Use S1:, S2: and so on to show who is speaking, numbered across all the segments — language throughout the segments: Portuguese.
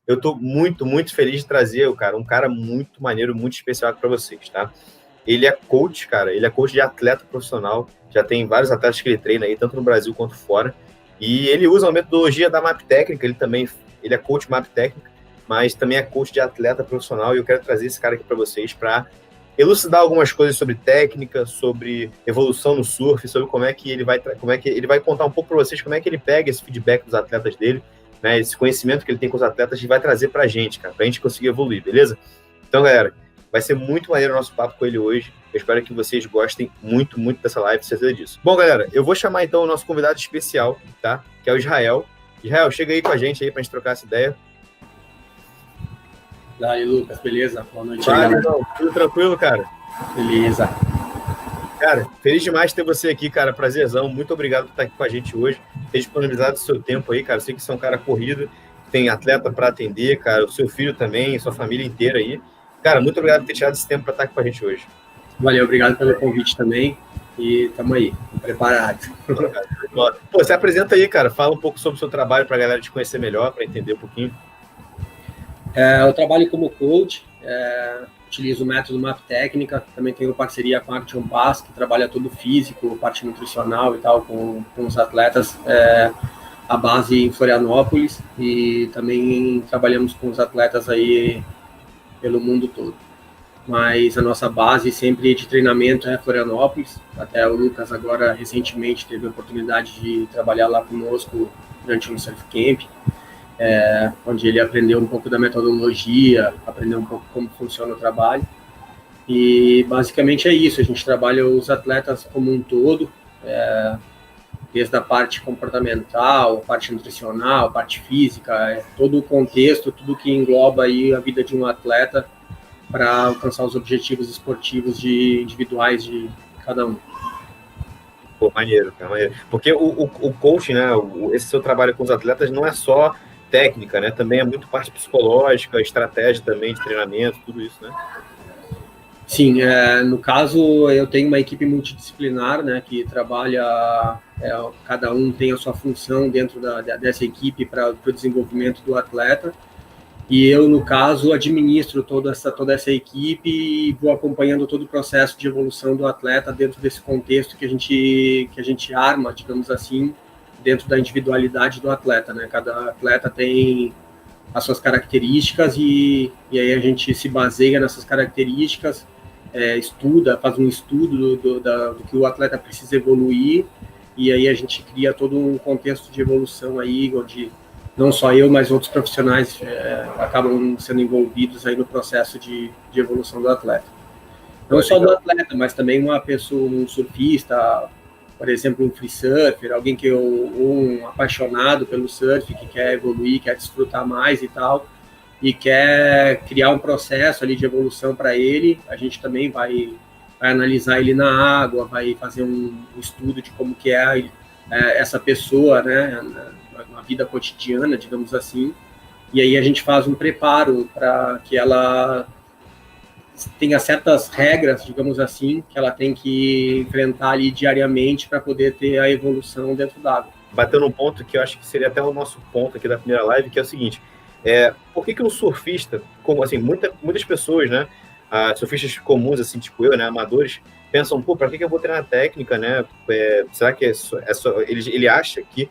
S1: eu estou muito, muito feliz de trazer, cara, um cara muito maneiro, muito especial para vocês, tá? Ele é coach, cara, ele é coach de atleta profissional, já tem vários atletas que ele treina aí, tanto no Brasil quanto fora, e ele usa a metodologia da MAP Técnica, ele é coach MAP Técnica, mas também é coach de atleta profissional, e eu quero trazer esse cara aqui para vocês para elucidar algumas coisas sobre técnica, sobre evolução no surf, sobre como é que ele vai contar um pouco para vocês como é que ele pega esse feedback dos atletas dele, né, esse conhecimento que ele tem com os atletas, e vai trazer para a gente, cara, para a gente conseguir evoluir, beleza? Então, galera, vai ser muito maneiro o nosso papo com ele hoje. Eu espero que vocês gostem muito, muito dessa live, certeza disso. Bom, galera, eu vou chamar então o nosso convidado especial, tá? Que é o Israel. Israel, chega aí com a gente aí pra gente trocar essa ideia.
S2: Daí, Lucas, beleza? Boa noite.
S1: Fala, irmão. Tudo tranquilo, cara?
S2: Beleza.
S1: Cara, feliz demais ter você aqui, cara. Prazerzão. Muito obrigado por estar aqui com a gente hoje. Ter disponibilizado o seu tempo aí, cara. Eu sei que você é um cara corrido, tem atleta para atender, cara. O seu filho também, sua família inteira aí. Cara, muito obrigado por ter tirado esse tempo para estar aqui com a gente hoje.
S2: Valeu, obrigado pelo convite também. E tamo aí, preparados.
S1: Pô, se apresenta aí, cara. Fala um pouco sobre o seu trabalho para a galera te conhecer melhor, para entender um pouquinho.
S2: Eu trabalho como coach, utilizo o método MAP Técnica, também tenho parceria com a Action Pass, que trabalha todo físico, parte nutricional e tal, com os atletas, a base em Florianópolis, e também trabalhamos com os atletas aí pelo mundo todo. Mas a nossa base sempre de treinamento é Florianópolis. Até o Lucas agora recentemente teve a oportunidade de trabalhar lá conosco durante um surf camp, onde ele aprendeu um pouco da metodologia, aprendeu um pouco como funciona o trabalho. E basicamente é isso, a gente trabalha os atletas como um todo, desde a parte comportamental, a parte nutricional, a parte física, todo o contexto, tudo que engloba aí a vida de um atleta para alcançar os objetivos esportivos individuais de cada um.
S1: Pô, maneiro, cara, maneiro. Porque o coaching, né, esse seu trabalho com os atletas não é só técnica, né, também é muito parte psicológica, estratégia também de treinamento, tudo isso, né?
S2: Sim, no caso eu tenho uma equipe multidisciplinar, né, que trabalha, cada um tem a sua função dentro dessa equipe para o desenvolvimento do atleta, e eu, no caso, administro toda essa equipe e vou acompanhando todo o processo de evolução do atleta dentro desse contexto que a gente arma, digamos assim, dentro da individualidade do atleta, né? Cada atleta tem as suas características e aí a gente se baseia nessas características, faz um estudo do que o atleta precisa evoluir, e aí a gente cria todo um contexto de evolução aí, onde não só eu, mas outros profissionais acabam sendo envolvidos aí no processo de evolução do atleta. Não só do atleta, mas também uma pessoa, um surfista, por exemplo, um free surfer, alguém um apaixonado pelo surf, que quer evoluir, quer desfrutar mais e tal, e quer criar um processo ali de evolução para ele. A gente também vai analisar ele na água, vai fazer um estudo de como que é essa pessoa, né, na vida cotidiana, digamos assim, e aí a gente faz um preparo para que ela tenha certas regras, digamos assim, que ela tem que enfrentar ali diariamente para poder ter a evolução dentro d'água.
S1: Batendo um ponto que eu acho que seria até o nosso ponto aqui da primeira live, que é o seguinte, por que um surfista, como assim, muitas pessoas, né, surfistas comuns, assim, tipo eu, né, amadores, pensam, pô, para que eu vou treinar técnica, né, será que ele acha que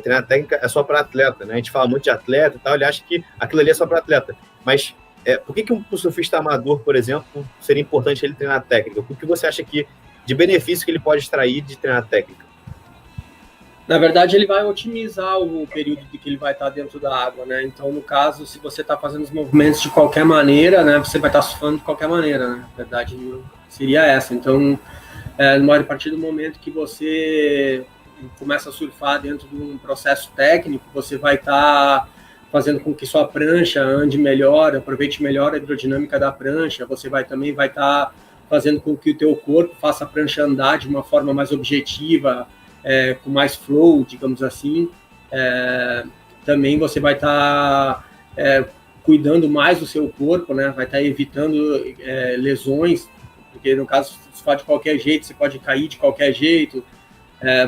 S1: treinar técnica é só para atleta, né? A gente fala muito de atleta e tal, ele acha que aquilo ali é só para atleta. Mas por que um surfista amador, por exemplo, seria importante ele treinar técnica? O que você acha que de benefício que ele pode extrair de treinar técnica?
S2: Na verdade, ele vai otimizar o período de que ele vai estar dentro da água, né? Então, no caso, se você está fazendo os movimentos de qualquer maneira, né, você vai estar surfando de qualquer maneira, né? Na verdade, seria essa. Então, a partir do momento que você começa a surfar dentro de um processo técnico, você vai estar fazendo com que sua prancha ande melhor, aproveite melhor a hidrodinâmica da prancha, você também vai estar fazendo com que o teu corpo faça a prancha andar de uma forma mais objetiva, com mais flow, digamos assim. Também você vai estar cuidando mais do seu corpo, né? Vai estar evitando lesões, porque no caso, se for de qualquer jeito, você pode cair de qualquer jeito.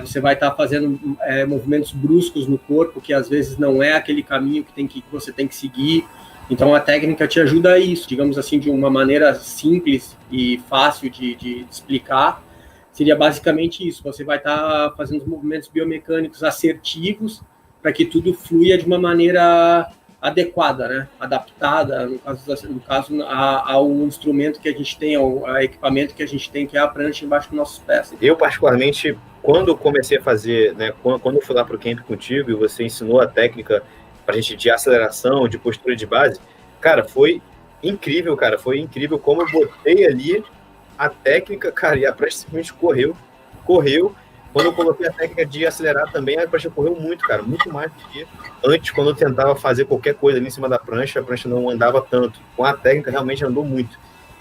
S2: você vai estar fazendo movimentos bruscos no corpo, que às vezes não é aquele caminho que você tem que seguir. Então a técnica te ajuda a isso, digamos assim, de uma maneira simples e fácil de explicar. Seria basicamente isso, você vai estar fazendo os movimentos biomecânicos assertivos para que tudo flua de uma maneira adequada, né? Adaptada, no caso ao instrumento que a gente tem, ao equipamento que a gente tem, que é a prancha embaixo dos nossos pés.
S1: Eu, particularmente, quando comecei a fazer, né, quando eu fui lá para o camp contigo e você ensinou a técnica para a gente de aceleração, de postura de base, cara, foi incrível, como eu botei ali a técnica, cara, e a prancha simplesmente correu. Quando eu coloquei a técnica de acelerar também, a prancha correu muito, cara, muito mais do que antes, quando eu tentava fazer qualquer coisa ali em cima da prancha, a prancha não andava tanto. Com a técnica, realmente andou muito.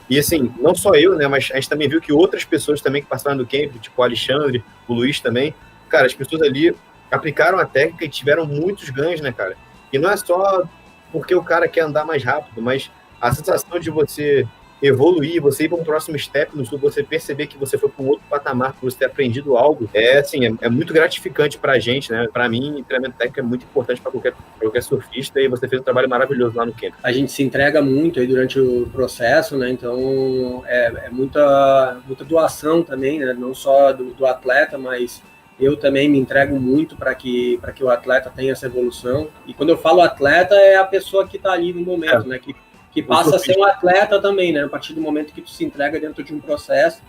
S1: E assim, não só eu, né, mas a gente também viu que outras pessoas também que passaram do camp, tipo o Alexandre, o Luiz também, cara, as pessoas ali aplicaram a técnica e tiveram muitos ganhos, né, cara? E não é só porque o cara quer andar mais rápido, mas a sensação de você evoluir, você ir para um próximo step no sul, você perceber que você foi para um outro patamar, que você ter aprendido algo, é muito gratificante para a gente, né? Para mim, treinamento técnico é muito importante para qualquer surfista, e você fez um trabalho maravilhoso lá no camp.
S2: A gente se entrega muito aí durante o processo, né? Então é muita doação também, né? Não só do atleta, mas eu também me entrego muito para que o atleta tenha essa evolução. E quando eu falo atleta, é a pessoa que está ali no momento, né? Que passa a ser um atleta também, né? A partir do momento que tu se entrega dentro de um processo,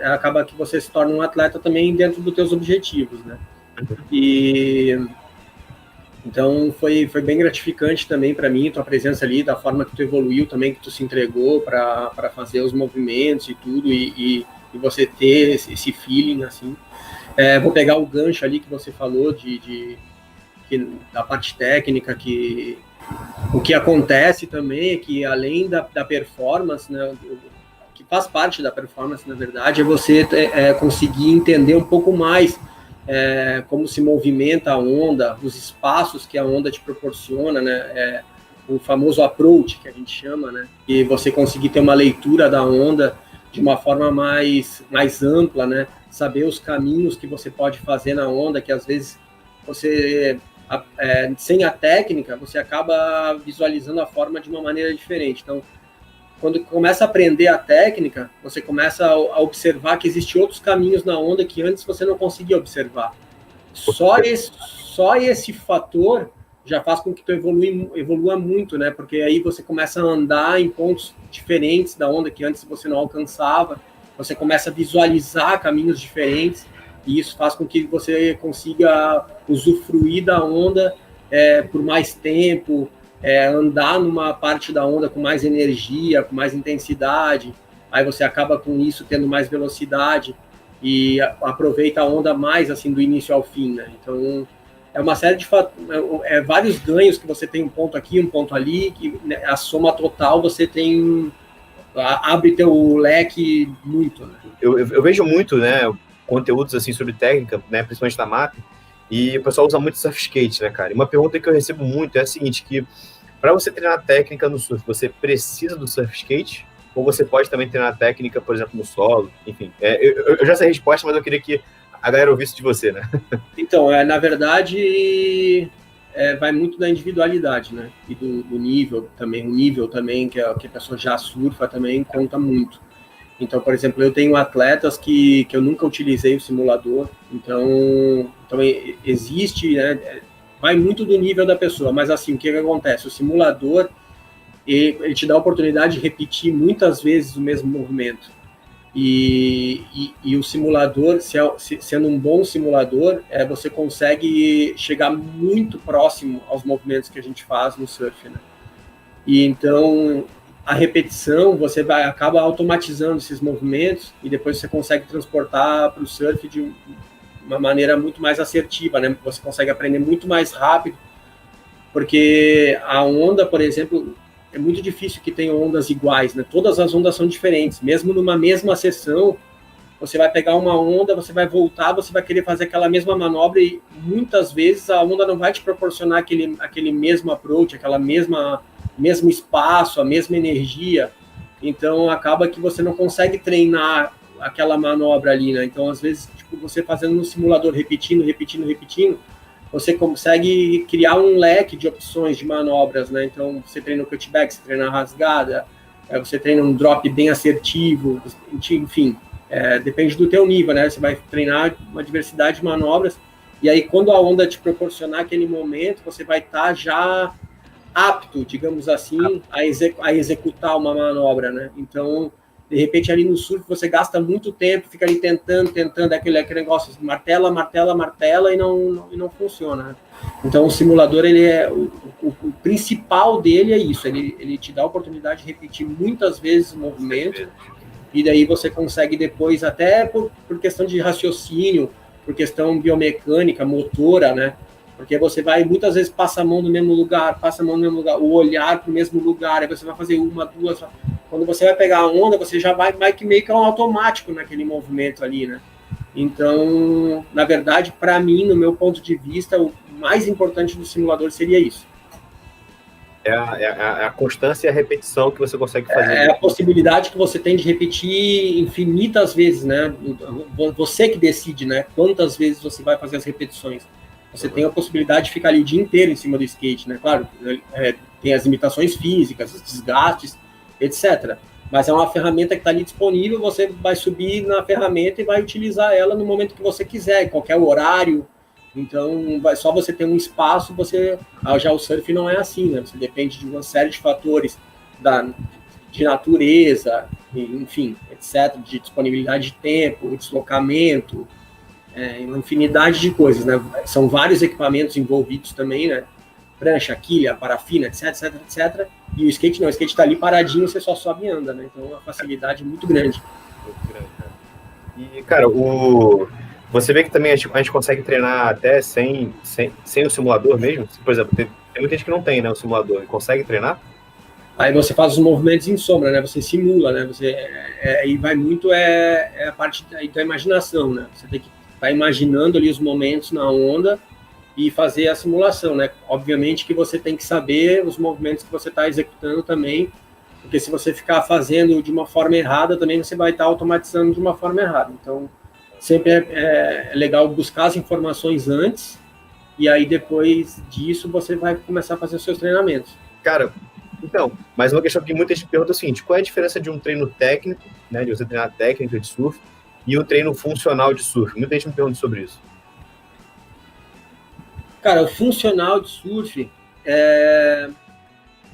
S2: acaba que você se torna um atleta também dentro dos teus objetivos, né? E então foi bem gratificante também para mim, tua presença ali, da forma que tu evoluiu também, que tu se entregou para fazer os movimentos e tudo, e você ter esse feeling, assim. Vou pegar o gancho ali que você falou da parte técnica, que o que acontece também é que, além da performance, né, que faz parte da performance, na verdade, é você conseguir entender um pouco mais como se movimenta a onda, os espaços que a onda te proporciona, né, o famoso approach, que a gente chama, né, e você conseguir ter uma leitura da onda de uma forma mais ampla, né, saber os caminhos que você pode fazer na onda, que às vezes você... sem a técnica, você acaba visualizando a forma de uma maneira diferente. Então, quando começa a aprender a técnica, você começa a observar que existem outros caminhos na onda que antes você não conseguia observar. Só esse fator já faz com que tu evolua muito, né? Porque aí você começa a andar em pontos diferentes da onda que antes você não alcançava, você começa a visualizar caminhos diferentes, e isso faz com que você consiga usufruir da onda por mais tempo, andar numa parte da onda com mais energia, com mais intensidade. Aí você acaba com isso tendo mais velocidade e aproveita a onda mais assim do início ao fim, né? Então é uma série de vários ganhos, que você tem um ponto aqui, um ponto ali, que, né, a soma total você tem, abre teu leque muito, né?
S1: Eu vejo muito, né, conteúdos assim sobre técnica, né, principalmente na MAP, e o pessoal usa muito surf skate, né, cara? E uma pergunta que eu recebo muito é a seguinte, que para você treinar técnica no surf, você precisa do surf skate, ou você pode também treinar técnica, por exemplo, no solo, enfim. Eu já sei a resposta, mas eu queria que a galera ouvisse de você, né?
S2: Então, na verdade, vai muito da individualidade, né? E do nível também. O nível também que a pessoa já surfa também conta muito. Então, por exemplo, eu tenho atletas que eu nunca utilizei o simulador, então existe, né, vai muito do nível da pessoa, mas assim, o que acontece? O simulador, ele te dá a oportunidade de repetir muitas vezes o mesmo movimento, e o simulador, sendo um bom simulador, você consegue chegar muito próximo aos movimentos que a gente faz no surf, né? E então a repetição, você acaba automatizando esses movimentos, e depois você consegue transportar para o surf de uma maneira muito mais assertiva, né? Você consegue aprender muito mais rápido, porque a onda, por exemplo, é muito difícil que tenha ondas iguais, né? Todas as ondas são diferentes, mesmo numa mesma sessão, você vai pegar uma onda, você vai voltar, você vai querer fazer aquela mesma manobra, e muitas vezes a onda não vai te proporcionar aquele mesmo approach, mesmo espaço, a mesma energia. Então acaba que você não consegue treinar aquela manobra ali, né? Então, às vezes, tipo, você fazendo no simulador, repetindo, você consegue criar um leque de opções de manobras, né? Então, você treina o cutback, você treina a rasgada, você treina um drop bem assertivo, enfim, depende do teu nível, né? Você vai treinar uma diversidade de manobras, e aí quando a onda te proporcionar aquele momento, você vai estar já apto, digamos assim, a executar uma manobra, né? Então, de repente, ali no surf, você gasta muito tempo, fica ali tentando aquele negócio, martela, e não funciona, né? Então, o simulador, ele o principal dele é isso, ele te dá a oportunidade de repetir muitas vezes o movimento, e daí você consegue depois, até por questão de raciocínio, por questão biomecânica, motora, né? Porque você vai, muitas vezes, passa a mão no mesmo lugar, o olhar para o mesmo lugar, aí você vai fazer uma, duas... Quando você vai pegar a onda, você já vai meio que um automático naquele movimento ali, né? Então, na verdade, para mim, no meu ponto de vista, o mais importante do simulador seria isso.
S1: É a constância e a repetição que você consegue fazer.
S2: É a possibilidade que você tem de repetir infinitas vezes, né? Você que decide, né? Quantas vezes você vai fazer as repetições. Você tem a possibilidade de ficar ali o dia inteiro em cima do skate, né? Claro, tem as limitações físicas, os desgastes, etc. Mas é uma ferramenta que está ali disponível, você vai subir na ferramenta e vai utilizar ela no momento que você quiser, em qualquer horário. Então, só você ter um espaço, já o surf não é assim, né? Você depende de uma série de fatores de natureza, enfim, etc., de disponibilidade de tempo, deslocamento, uma infinidade de coisas, né? São vários equipamentos envolvidos também, né? Prancha, quilha, parafina, etc. E o skate não, o skate está ali paradinho, você só sobe e anda, né? Então, é uma facilidade muito grande.
S1: Muito grande, cara. E, cara, você vê que também a gente consegue treinar até sem o simulador mesmo? Por exemplo, tem muita gente que não tem, né, o simulador. Consegue treinar?
S2: Aí você faz os movimentos em sombra, né? Você simula, né? E vai muito a parte da imaginação, né? Você tem que estar imaginando ali os momentos na onda e fazer a simulação, né? Obviamente que você tem que saber os movimentos que você está executando também, porque se você ficar fazendo de uma forma errada, também você vai estar automatizando de uma forma errada. Então, sempre é legal buscar as informações antes, e aí depois disso você vai começar a fazer os seus treinamentos.
S1: Cara, então, mas uma questão que muita gente pergunta é o seguinte: qual é a diferença de um treino técnico, né, de você treinar técnica de surf, e um treino funcional de surf? Muita gente me pergunta sobre isso.
S2: Cara, o funcional de surf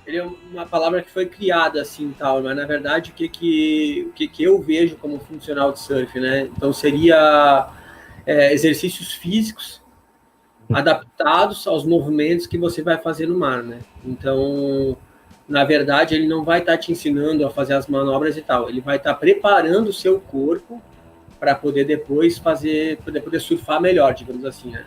S2: ele é uma palavra que foi criada assim, tal, mas na verdade o que eu vejo como funcional de surf, né? Então seria exercícios físicos adaptados aos movimentos que você vai fazer no mar, né? Então, na verdade, ele não vai estar te ensinando a fazer as manobras e tal, ele vai estar preparando o seu corpo para poder depois poder surfar melhor, digamos assim, né?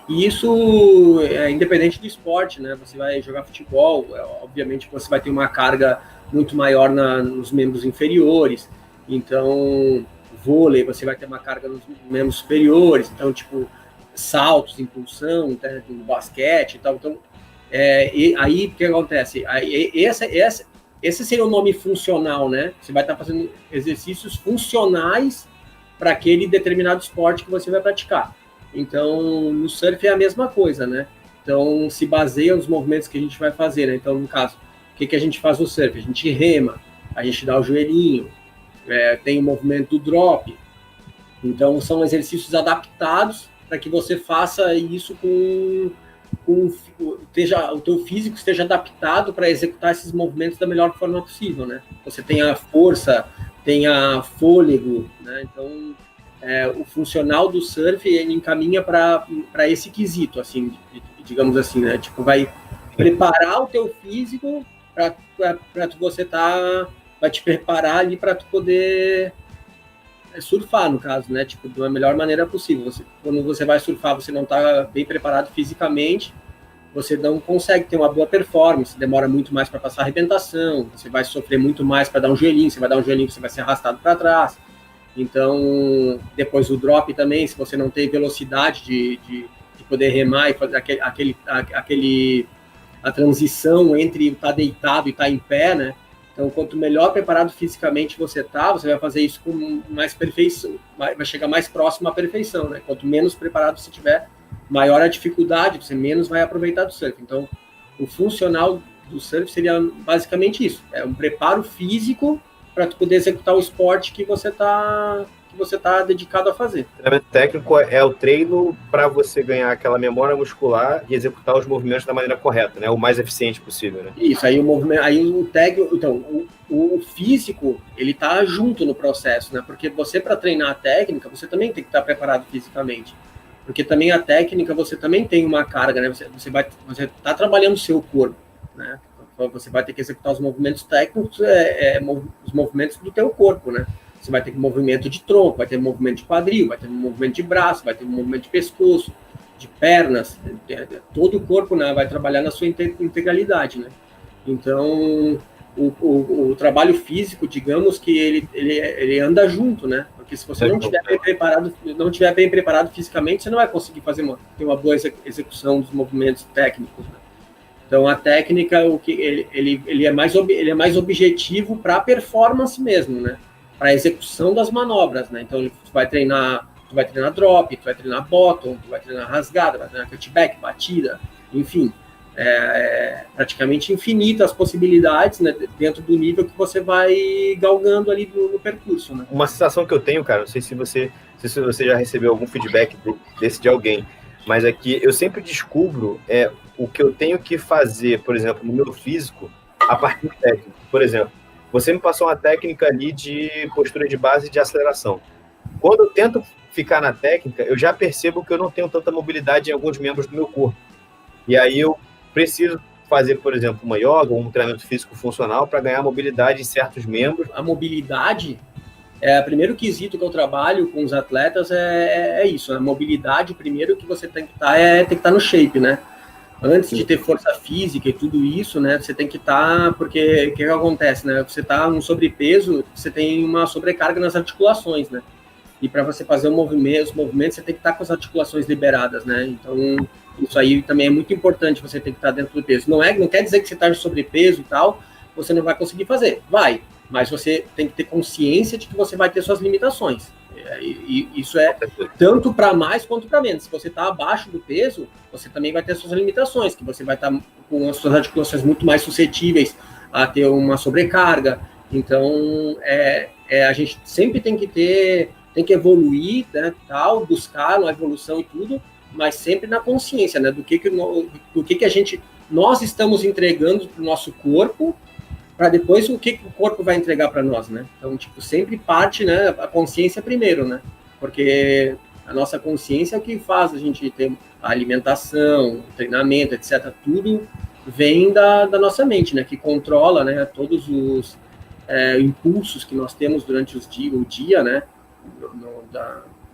S2: E isso é independente do esporte, né? Você vai jogar futebol, obviamente você vai ter uma carga muito maior nos membros inferiores. Então, vôlei, você vai ter uma carga nos membros superiores. Então, tipo, saltos, impulsão, né? No basquete e tal. Então, e aí o que acontece? Esse seria o nome funcional, né? Você vai estar fazendo exercícios funcionais para aquele determinado esporte que você vai praticar. Então, no surf é a mesma coisa, né? Então, se baseia nos movimentos que a gente vai fazer, né? Então, no caso, o que a gente faz no surf? A gente rema, a gente dá o joelhinho, tem o movimento do drop. Então, são exercícios adaptados para que você faça isso o teu físico esteja adaptado para executar esses movimentos da melhor forma possível, né? Você tenha força, tenha fôlego, né? Então, o funcional do surf, ele encaminha para esse quesito, assim, digamos assim, né? Tipo, vai preparar o teu físico para você vai te preparar ali para tu poder surfar, no caso, né? Tipo, da melhor maneira possível. Quando você vai surfar, você não está bem preparado fisicamente, você não consegue ter uma boa performance, demora muito mais para passar a arrebentação, você vai sofrer muito mais para dar um joelhinho, você vai ser arrastado para trás. Então, depois o drop também, se você não tem velocidade de poder remar e fazer a transição entre estar deitado e estar em pé, né? Então, quanto melhor preparado fisicamente você vai fazer isso com mais perfeição, vai chegar mais próximo à perfeição, né? Quanto menos preparado você tiver, maior a dificuldade, você menos vai aproveitar do surf. Então, o funcional do surf seria basicamente isso, é um preparo físico para tu poder executar o esporte que você tá dedicado a fazer.
S1: O treinamento técnico é o treino para você ganhar aquela memória muscular e executar os movimentos da maneira correta, né? O mais eficiente possível, né?
S2: Isso, aí o movimento, aí o técnico, então, o físico, ele tá junto no processo, né? Porque você, para treinar a técnica, você também tem que estar preparado fisicamente. Porque também a técnica, você também tem uma carga, né? Você tá trabalhando o seu corpo, né? Você vai ter que executar os movimentos técnicos, os movimentos do teu corpo, né? Você vai ter movimento de tronco, vai ter movimento de quadril, vai ter movimento de braço, vai ter movimento de pescoço, de pernas, todo o corpo, né, vai trabalhar na sua integralidade, né? Então, o trabalho físico, digamos que ele anda junto, né? Porque se você não tiver bem preparado fisicamente, você não vai conseguir ter uma boa execução dos movimentos técnicos, né? Então, a técnica, ele é mais objetivo para a performance mesmo, né? Para a execução das manobras, né? Então, tu vai treinar drop, tu vai treinar bottom, tu vai treinar rasgada, vai treinar cutback, batida, enfim, praticamente infinitas possibilidades, né? Dentro do nível que você vai galgando ali no percurso, né?
S1: Uma sensação que eu tenho, cara, não sei se você já recebeu algum feedback desse de alguém, mas aqui eu sempre descubro o que eu tenho que fazer, por exemplo, no meu físico, a partir do técnico. Por exemplo, você me passou uma técnica ali de postura de base e de aceleração. Quando eu tento ficar na técnica, eu já percebo que eu não tenho tanta mobilidade em alguns membros do meu corpo. E aí eu preciso fazer, por exemplo, uma yoga ou um treinamento físico funcional para ganhar mobilidade em certos membros.
S2: A mobilidade o primeiro quesito que eu trabalho com os atletas é isso, a mobilidade. O primeiro que você tem que estar no shape, né? Antes de ter força física e tudo isso, né? Você tem que estar, porque o que acontece, né? Você está um sobrepeso, você tem uma sobrecarga nas articulações, né? E para você fazer os movimentos, você tem que estar com as articulações liberadas, né? Então, isso aí também é muito importante, você tem que estar dentro do peso. Não quer dizer que você está em sobrepeso e tal, você não vai conseguir fazer. Vai, mas você tem que ter consciência de que você vai ter suas limitações. E isso é tanto para mais quanto para menos. Se você está abaixo do peso, você também vai ter suas limitações, que você vai estar com as suas articulações muito mais suscetíveis a ter uma sobrecarga. Então, a gente sempre tem que evoluir, né, tal, buscar uma evolução e tudo, mas sempre na consciência, né, do que nós estamos entregando para o nosso corpo, para depois o que o corpo vai entregar para nós, né? Então, tipo, sempre parte, né, a consciência primeiro, né? Porque a nossa consciência é o que faz a gente ter a alimentação, o treinamento, etc. Tudo vem da nossa mente, né? Que controla, né, todos os impulsos que nós temos durante o dia, né?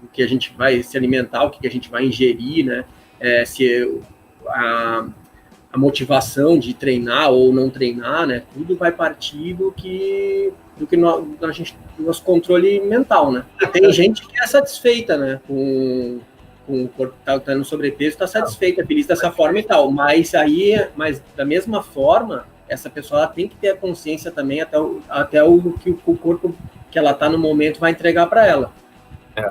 S2: O que a gente vai se alimentar, o que a gente vai ingerir, né? A motivação de treinar ou não treinar, né? Tudo vai partir do nosso controle mental, né? Tem gente que é satisfeita, né? Com o corpo tá no sobrepeso, está satisfeita, feliz dessa forma e tal. Mas da mesma forma, essa pessoa ela tem que ter a consciência também até o que o corpo que ela está no momento vai entregar para ela.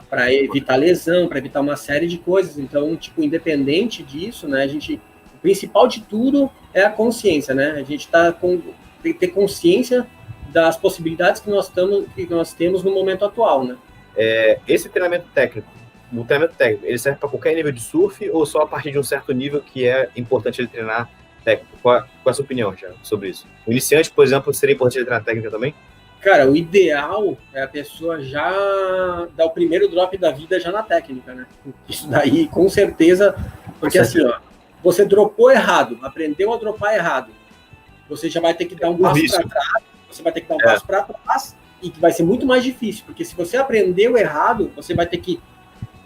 S2: Para evitar lesão, para evitar uma série de coisas. Então, tipo, independente disso, né? O principal de tudo é a consciência, né? A gente tem que ter consciência das possibilidades que nós temos no momento atual, né?
S1: Esse treinamento técnico, ele serve para qualquer nível de surf ou só a partir de um certo nível que é importante ele treinar técnico? Qual é a sua opinião, já, sobre isso? O iniciante, por exemplo, seria importante ele treinar técnica também?
S2: Cara, o ideal é a pessoa já dar o primeiro drop da vida já na técnica, né? Isso daí, com certeza, porque assim, ó, você dropou errado, aprendeu a dropar errado, você já vai ter que dar um passo para trás, passo para trás, e que vai ser muito mais difícil, porque se você aprendeu errado, você vai ter que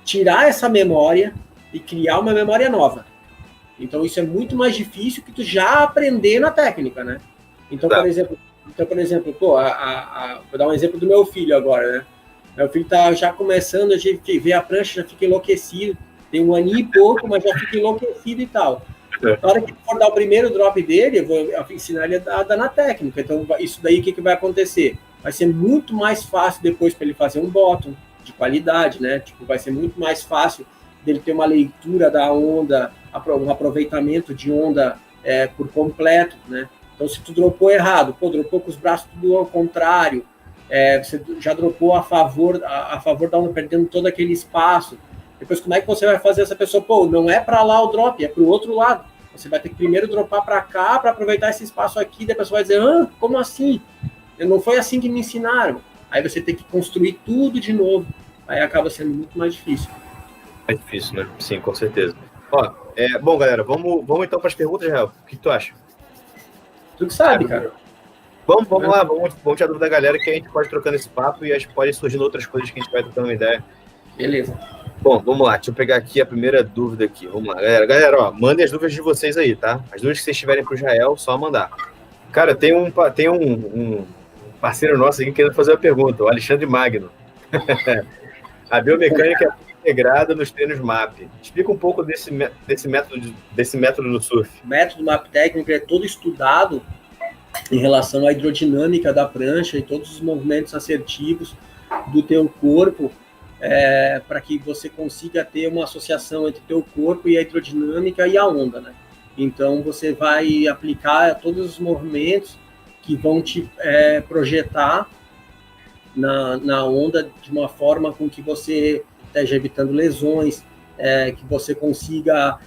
S2: tirar essa memória e criar uma memória nova. Então isso é muito mais difícil que tu já aprender na técnica, né? Então, por exemplo, vou dar um exemplo do meu filho agora, né? Meu filho tá já começando, a gente vê a prancha, já fica enlouquecido, tem 1 ano e pouco, mas já fica enlouquecido e tal. Na hora que ele for dar o primeiro drop dele, eu vou ensinar ele a dar na técnica. Então, isso daí, o que vai acontecer? Vai ser muito mais fácil depois para ele fazer um bottom de qualidade, né? Tipo, vai ser muito mais fácil dele ter uma leitura da onda, um aproveitamento de onda por completo, né? Então, se tu dropou errado, dropou com os braços tudo ao contrário, você já dropou a favor da onda, perdendo todo aquele espaço. Depois, como é que você vai fazer essa pessoa? Não é para lá o drop, é para o outro lado. Você vai ter que primeiro dropar para cá, para aproveitar esse espaço aqui, daí a pessoa vai dizer, como assim? Não foi assim que me ensinaram. Aí você tem que construir tudo de novo. Aí acaba sendo muito mais difícil.
S1: É difícil, né? Sim, com certeza. Bom, galera, vamos então para as perguntas, Rael. O que tu acha?
S2: Tu que sabe, cara.
S1: Vamos lá, vamos tirar a dúvida da galera, que a gente pode trocando esse papo e pode surgindo outras coisas que a gente vai trocando uma ideia.
S2: Beleza.
S1: Bom, vamos lá, deixa eu pegar aqui a primeira dúvida aqui. Vamos lá, galera, mandem as dúvidas de vocês aí, tá? As dúvidas que vocês tiverem pro Jael, só mandar. Cara, tem um parceiro nosso aqui querendo fazer uma pergunta, o Alexandre Magno. A biomecânica é integrada nos treinos MAP. Explica um pouco desse método no surf.
S2: O método MAP técnico é todo estudado em relação à hidrodinâmica da prancha e todos os movimentos assertivos do teu corpo, para que você consiga ter uma associação entre o teu corpo e a hidrodinâmica e a onda, né? Então, você vai aplicar todos os movimentos que vão te projetar na onda de uma forma com que você esteja evitando lesões, que você consiga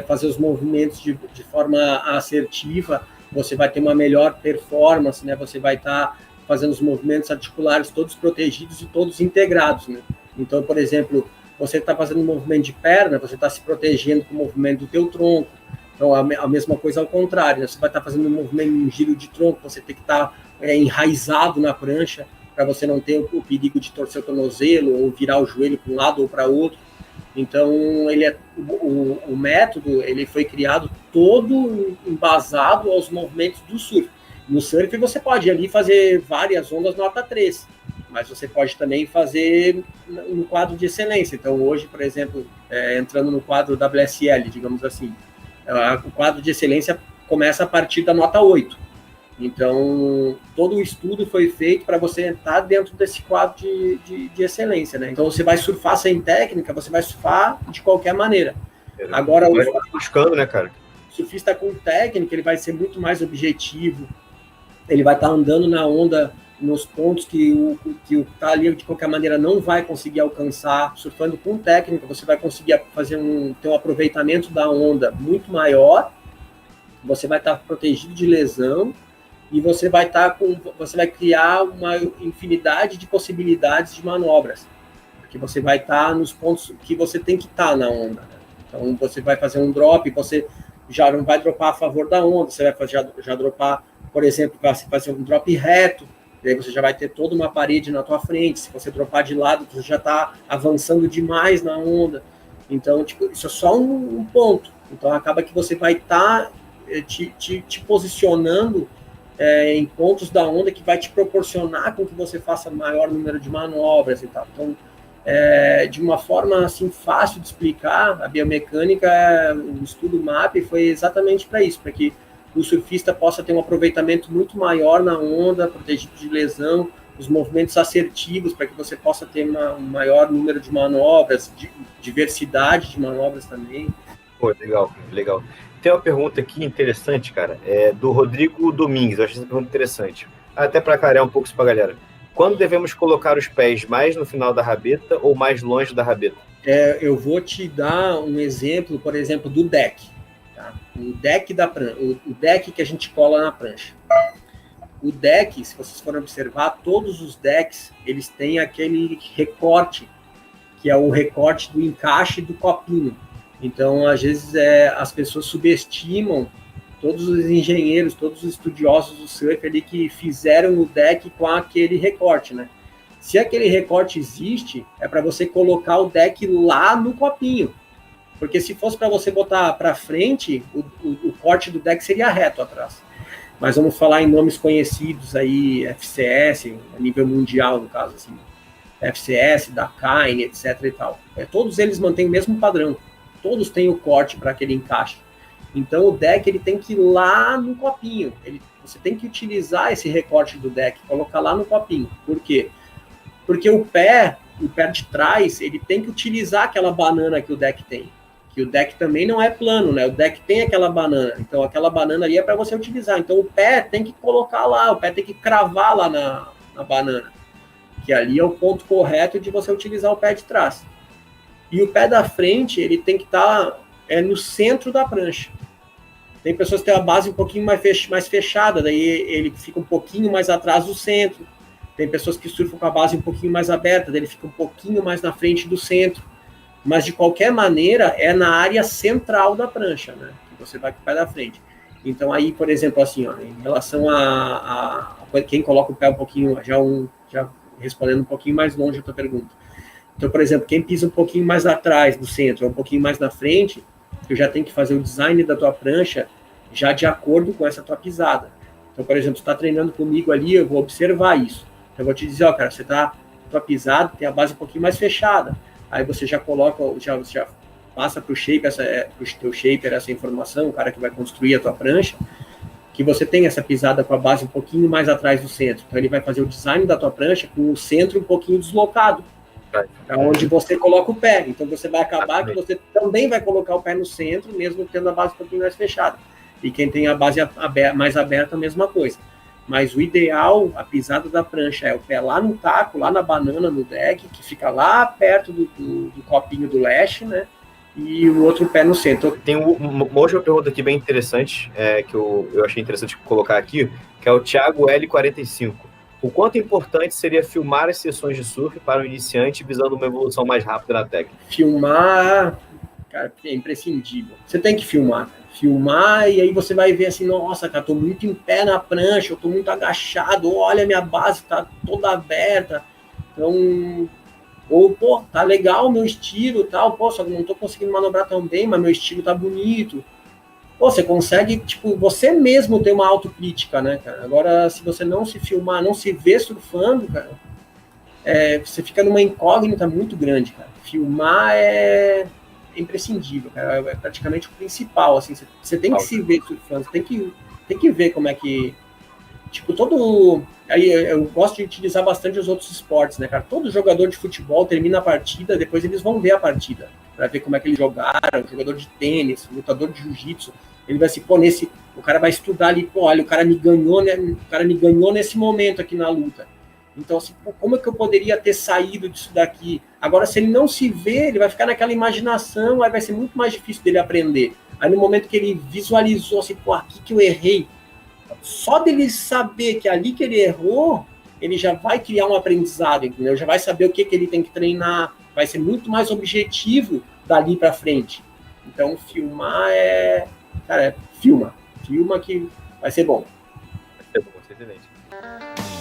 S2: fazer os movimentos de forma assertiva, você vai ter uma melhor performance, né? Você vai estar fazendo os movimentos articulares todos protegidos e todos integrados, né? Então, por exemplo, você está fazendo um movimento de perna, você está se protegendo com o movimento do teu tronco. Então, a mesma coisa ao contrário, né? Você vai estar fazendo um movimento, um giro de tronco, você tem que estar enraizado na prancha para você não ter o perigo de torcer o tornozelo ou virar o joelho para um lado ou para outro. Então, o método ele foi criado todo embasado aos movimentos do surf. No surf, você pode ali fazer várias ondas nota 3, mas você pode também fazer no quadro de excelência. Então, hoje, por exemplo, entrando no quadro WSL, digamos assim, o quadro de excelência começa a partir da nota 8. Então, todo o estudo foi feito para você entrar dentro desse quadro de excelência, né? Então, você vai surfar sem técnica, você vai surfar de qualquer maneira. Agora,
S1: buscando, né, cara?
S2: O surfista com técnica, ele vai ser muito mais objetivo, ele vai estar andando na onda nos pontos que o tá ali, de qualquer maneira, não vai conseguir alcançar. Surfando com técnica, você vai conseguir ter um aproveitamento da onda muito maior, você vai estar protegido de lesão, e você vai criar uma infinidade de possibilidades de manobras, porque você vai estar nos pontos que você tem que estar na onda, né? Então, você vai fazer um drop, você já não vai dropar a favor da onda, você vai já dropar, por exemplo, vai fazer um drop reto, e aí você já vai ter toda uma parede na tua frente. Se você dropar de lado, você já está avançando demais na onda. Então, isso é só um ponto. Então, acaba que você vai estar te posicionando em pontos da onda que vai te proporcionar com que você faça maior número de manobras e tal. Então, de uma forma assim fácil de explicar, a biomecânica, o estudo MAP foi exatamente para isso, para que o surfista possa ter um aproveitamento muito maior na onda, protegido de lesão, os movimentos assertivos, para que você possa ter um maior número de manobras, diversidade de manobras também.
S1: Pô, legal. Tem uma pergunta aqui interessante, cara, do Rodrigo Domingues. Eu achei essa pergunta interessante. Até para clarear um pouco isso para a galera. Quando devemos colocar os pés mais no final da rabeta ou mais longe da rabeta?
S2: Eu vou te dar um exemplo, por exemplo, do deck. Tá? O deck da prancha, o deck que a gente cola na prancha. O deck, se vocês forem observar, todos os decks, eles têm aquele recorte, que é o recorte do encaixe do copinho. Então, às vezes, as pessoas subestimam todos os engenheiros, todos os estudiosos do surf ali que fizeram o deck com aquele recorte, né? Se aquele recorte existe, é para você colocar o deck lá no copinho. Porque se fosse para você botar para frente, o corte do deck seria reto atrás. Mas vamos falar em nomes conhecidos aí, FCS, a nível mundial, no caso, assim. FCS, Dakine, etc e tal. Todos eles mantêm o mesmo padrão. Todos têm o corte para aquele encaixe. Então o deck ele tem que ir lá no copinho. Você tem que utilizar esse recorte do deck, colocar lá no copinho. Por quê? Porque o pé de trás, ele tem que utilizar aquela banana que o deck tem. Que o deck também não é plano, né? O deck tem aquela banana. Então aquela banana ali é para você utilizar. Então o pé tem que colocar lá, o pé tem que cravar lá na banana. Que ali é o ponto correto de você utilizar o pé de trás. E o pé da frente, ele tem que estar no centro da prancha. Tem pessoas que têm a base um pouquinho mais fechada, daí ele fica um pouquinho mais atrás do centro. Tem pessoas que surfam com a base um pouquinho mais aberta, daí ele fica um pouquinho mais na frente do centro. Mas, de qualquer maneira, é na área central da prancha, né? Que você vai com o pé da frente. Então, aí, por exemplo, assim, ó, em relação a quem coloca o pé um pouquinho, já respondendo um pouquinho mais longe a tua pergunta. Então, por exemplo, quem pisa um pouquinho mais atrás do centro, ou um pouquinho mais na frente, tu já tem que fazer o design da tua prancha já de acordo com essa tua pisada. Então, por exemplo, tu está treinando comigo ali, eu vou observar isso. Eu vou te dizer, ó, cara, tua pisada tem a base um pouquinho mais fechada. Aí você já coloca, já passa para o teu shaper essa informação, o cara que vai construir a tua prancha, que você tem essa pisada com a base um pouquinho mais atrás do centro. Então ele vai fazer o design da tua prancha com o centro um pouquinho deslocado, para onde você coloca o pé. Então você vai acabar que você também vai colocar o pé no centro, mesmo tendo a base um pouquinho mais fechada. E quem tem a base mais aberta, a mesma coisa. Mas o ideal, a pisada da prancha é o pé lá no taco, lá na banana, no deck, que fica lá perto do copinho do leste, né? E o outro pé no centro.
S1: Tem uma outra pergunta aqui bem interessante, que eu achei interessante colocar aqui, que é o Thiago L45. O quanto importante seria filmar as sessões de surf para o iniciante visando uma evolução mais rápida na técnica?
S2: Filmar, cara, é imprescindível. Você tem que filmar, cara. Filmar e aí você vai ver assim, nossa, cara, tô muito em pé na prancha, eu tô muito agachado, olha, minha base tá toda aberta. Então, ou, pô, tá legal o meu estilo e tal, pô, só que não tô conseguindo manobrar tão bem, mas meu estilo tá bonito. Pô, você consegue, tipo, você mesmo ter uma autocrítica, né, cara? Agora, se você não se filmar, não se vê surfando, cara, você fica numa incógnita muito grande, cara. Filmar é imprescindível, cara. É praticamente o principal, assim. Você tem que se ver surfando, você tem que ver como é que... Tipo, Aí eu gosto de utilizar bastante os outros esportes, né, cara? Todo jogador de futebol termina a partida, depois eles vão ver a partida, para ver como é que eles jogaram. Jogador de tênis, lutador de jiu-jitsu, ele vai se pôr o cara vai estudar ali, pô, olha, o cara me ganhou nesse momento aqui na luta. Então, assim, como é que eu poderia ter saído disso daqui? Agora, se ele não se vê, ele vai ficar naquela imaginação, aí vai ser muito mais difícil dele aprender. Aí no momento que ele visualizou, assim, pô, aqui que eu errei, só dele saber que ali que ele errou, ele já vai criar um aprendizado, entendeu? Já vai saber o que ele tem que treinar, vai ser muito mais objetivo dali para frente. Então, filmar Cara, filma que vai ser bom.
S1: Vai ser bom, excelente.